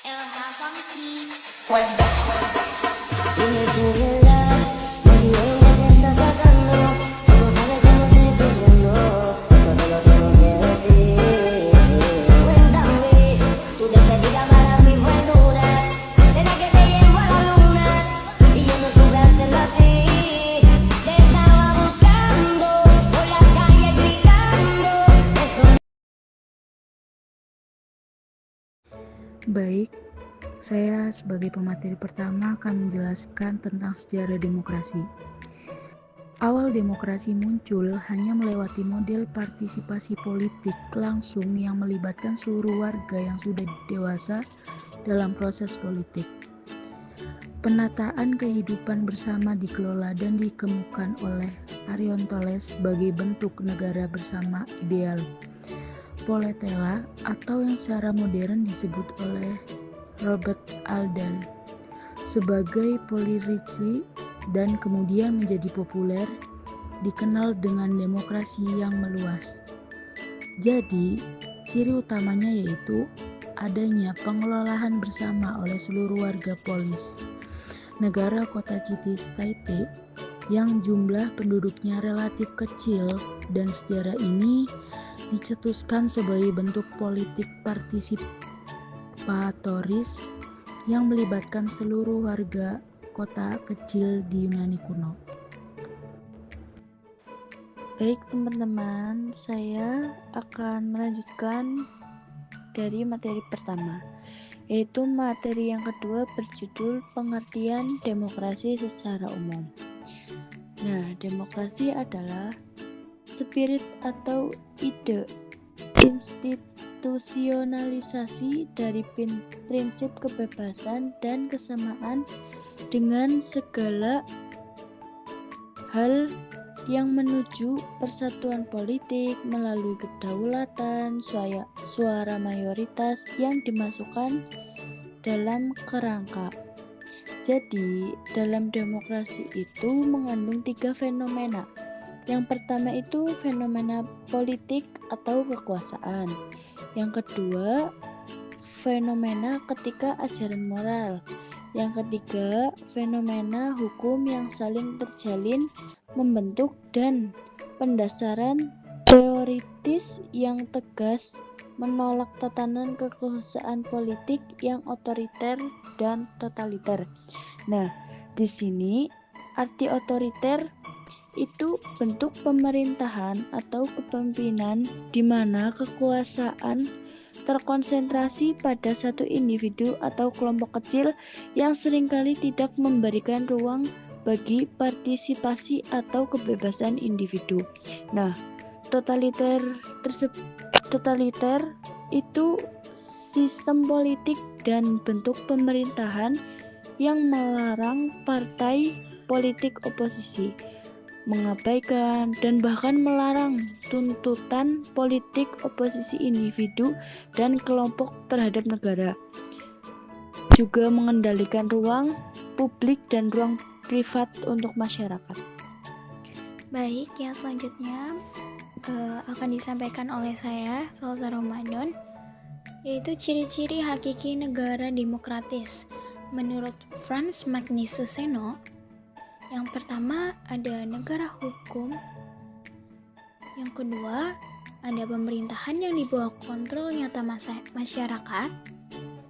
Dime tu verdad, baby, ella te está sacando. Tú no sabes cómo estoy sufriendo, todo lo tengo que decir. Cuéntame, tu despedida para mí fue dura. ¿Será que te llevo a la luna? Y yo no supe hacerlo así. Te estaba buscando, por la calle gritando. Baik, saya sebagai pemateri pertama akan menjelaskan tentang sejarah demokrasi. Awal demokrasi muncul hanya melewati model partisipasi politik langsung yang melibatkan seluruh warga yang sudah dewasa dalam proses politik. Penataan kehidupan bersama dikelola dan dikemukakan oleh Aristoteles sebagai bentuk negara bersama ideal. Poletela atau yang secara modern disebut oleh Robert Aldan sebagai polirici dan kemudian menjadi populer, dikenal dengan demokrasi yang meluas. Jadi, ciri utamanya yaitu adanya pengelolaan bersama oleh seluruh warga polis. Negara kota Cities Taipei yang jumlah penduduknya relatif kecil dan sejarah ini dicetuskan sebagai bentuk politik partisipatoris yang melibatkan seluruh warga kota kecil di Yunani kuno. Baik teman-teman, saya akan melanjutkan dari materi pertama, yaitu materi yang kedua berjudul pengertian demokrasi secara umum. Nah, demokrasi adalah spirit atau ide institusionalisasi dari prinsip kebebasan dan kesamaan dengan segala hal yang menuju persatuan politik melalui kedaulatan suara mayoritas yang dimasukkan dalam kerangka. Jadi, dalam demokrasi itu mengandung 3 fenomena. Yang pertama itu fenomena politik atau kekuasaan. Yang kedua, fenomena ketika ajaran moral. Yang ketiga, fenomena hukum yang saling terjalin, membentuk dan pendasaran teoritis yang tegas, menolak tatanan kekuasaan politik yang otoriter dan totaliter. Nah, di sini arti otoriter itu bentuk pemerintahan atau kepemimpinan di mana kekuasaan terkonsentrasi pada satu individu atau kelompok kecil yang seringkali tidak memberikan ruang bagi partisipasi atau kebebasan individu. Nah, totaliter itu sistem politik dan bentuk pemerintahan yang melarang partai politik oposisi, mengabaikan dan bahkan melarang tuntutan politik oposisi individu dan kelompok terhadap negara. Juga mengendalikan ruang publik dan ruang privat untuk masyarakat. Baik, yang selanjutnya akan disampaikan oleh saya, Salsa Ramadan, yaitu ciri-ciri hakiki negara demokratis. Menurut Franz Magnus Suseno, yang pertama ada negara hukum, yang kedua ada pemerintahan yang di bawah kontrol nyata masyarakat,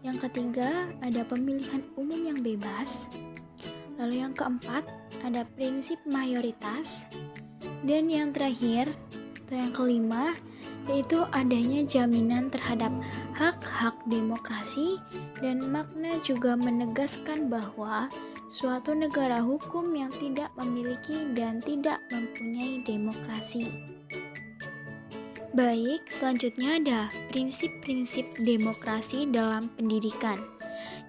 yang ketiga ada pemilihan umum yang bebas, lalu yang keempat ada prinsip mayoritas, dan yang terakhir atau yang kelima yaitu adanya jaminan terhadap hak-hak demokrasi, dan makna juga menegaskan bahwa suatu negara hukum yang tidak memiliki dan tidak mempunyai demokrasi. Baik, selanjutnya ada prinsip-prinsip demokrasi dalam pendidikan.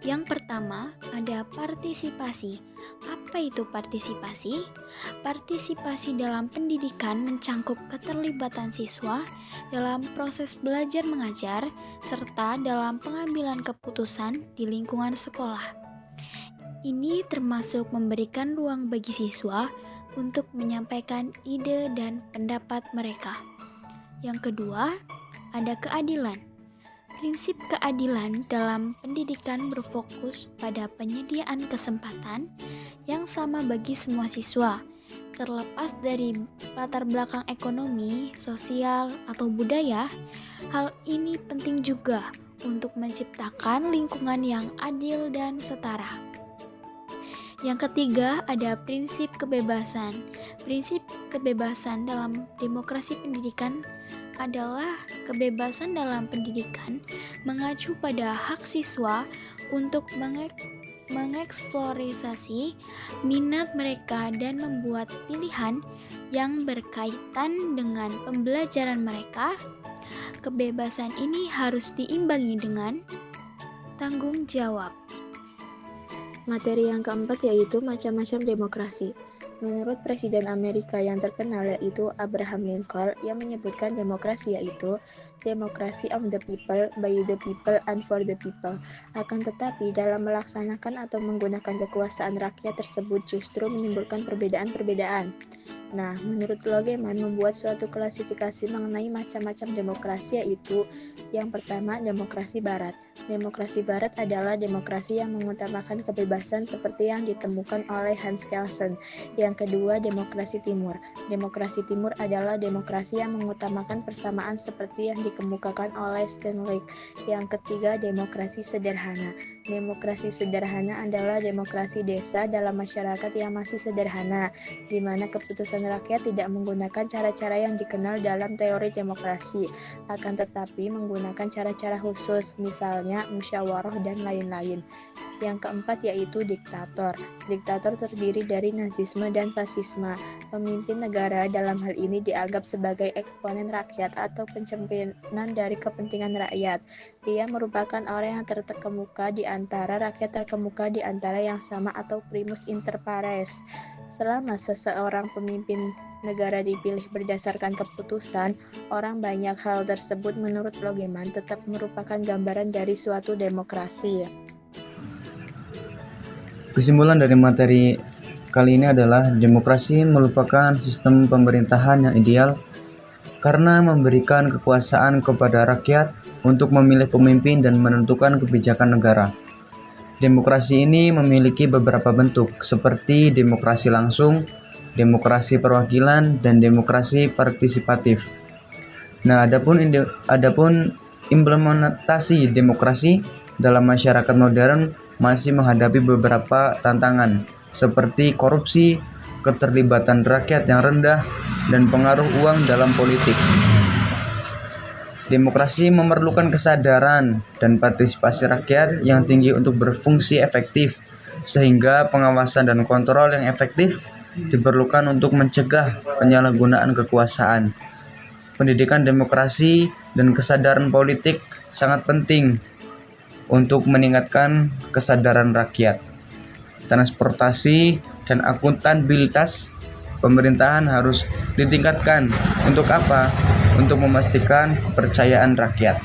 Yang pertama ada partisipasi. Apa itu partisipasi? Partisipasi dalam pendidikan mencangkup keterlibatan siswa dalam proses belajar mengajar serta dalam pengambilan keputusan di lingkungan sekolah. Ini termasuk memberikan ruang bagi siswa untuk menyampaikan ide dan pendapat mereka. Yang kedua, ada keadilan. Prinsip keadilan dalam pendidikan berfokus pada penyediaan kesempatan yang sama bagi semua siswa, terlepas dari latar belakang ekonomi, sosial, atau budaya. Hal ini penting juga untuk menciptakan lingkungan yang adil dan setara. Yang ketiga, ada prinsip kebebasan. Prinsip kebebasan dalam demokrasi pendidikan adalah kebebasan dalam pendidikan mengacu pada hak siswa untuk mengeksplorasi minat mereka dan membuat pilihan yang berkaitan dengan pembelajaran mereka. Kebebasan ini harus diimbangi dengan tanggung jawab. Materi yang keempat yaitu macam-macam demokrasi. Menurut Presiden Amerika yang terkenal yaitu Abraham Lincoln yang menyebutkan demokrasi yaitu demokrasi of the people, by the people, and for the people. Akan tetapi dalam melaksanakan atau menggunakan kekuasaan rakyat tersebut justru menimbulkan perbedaan-perbedaan. Nah, menurut Logeman membuat suatu klasifikasi mengenai macam-macam demokrasi yaitu yang pertama demokrasi barat. Demokrasi barat adalah demokrasi yang mengutamakan kebebasan seperti yang ditemukan oleh Hans Kelsen. Yang kedua, demokrasi timur. Demokrasi timur adalah demokrasi yang mengutamakan persamaan seperti yang dikemukakan oleh Stanley. Yang ketiga, demokrasi sederhana. Demokrasi sederhana adalah demokrasi desa dalam masyarakat yang masih sederhana, di mana keputusan rakyat tidak menggunakan cara-cara yang dikenal dalam teori demokrasi, akan tetapi menggunakan cara-cara khusus, misalnya musyawarah dan lain-lain. Yang keempat yaitu diktator. Diktator terdiri dari nazisme dan fasisme. Pemimpin negara dalam hal ini dianggap sebagai eksponen rakyat atau pencerminan dari kepentingan rakyat. Dia merupakan orang yang terkemuka di antara rakyat terkemuka di antara yang sama atau primus inter pares. Selama seseorang pemimpin negara dipilih berdasarkan keputusan, orang banyak hal tersebut menurut Logeman tetap merupakan gambaran dari suatu demokrasi. Kesimpulan dari materi kali ini adalah demokrasi merupakan sistem pemerintahan yang ideal karena memberikan kekuasaan kepada rakyat untuk memilih pemimpin dan menentukan kebijakan negara. Demokrasi ini memiliki beberapa bentuk seperti demokrasi langsung, demokrasi perwakilan, dan demokrasi partisipatif. Nah, adapun implementasi demokrasi dalam masyarakat modern masih menghadapi beberapa tantangan seperti korupsi, keterlibatan rakyat yang rendah, dan pengaruh uang dalam politik. Demokrasi memerlukan kesadaran dan partisipasi rakyat yang tinggi untuk berfungsi efektif, sehingga pengawasan dan kontrol yang efektif diperlukan untuk mencegah penyalahgunaan kekuasaan. Pendidikan demokrasi dan kesadaran politik sangat penting untuk meningkatkan kesadaran rakyat. Transportasi dan akuntabilitas pemerintahan harus ditingkatkan. Untuk apa? Untuk memastikan kepercayaan rakyat.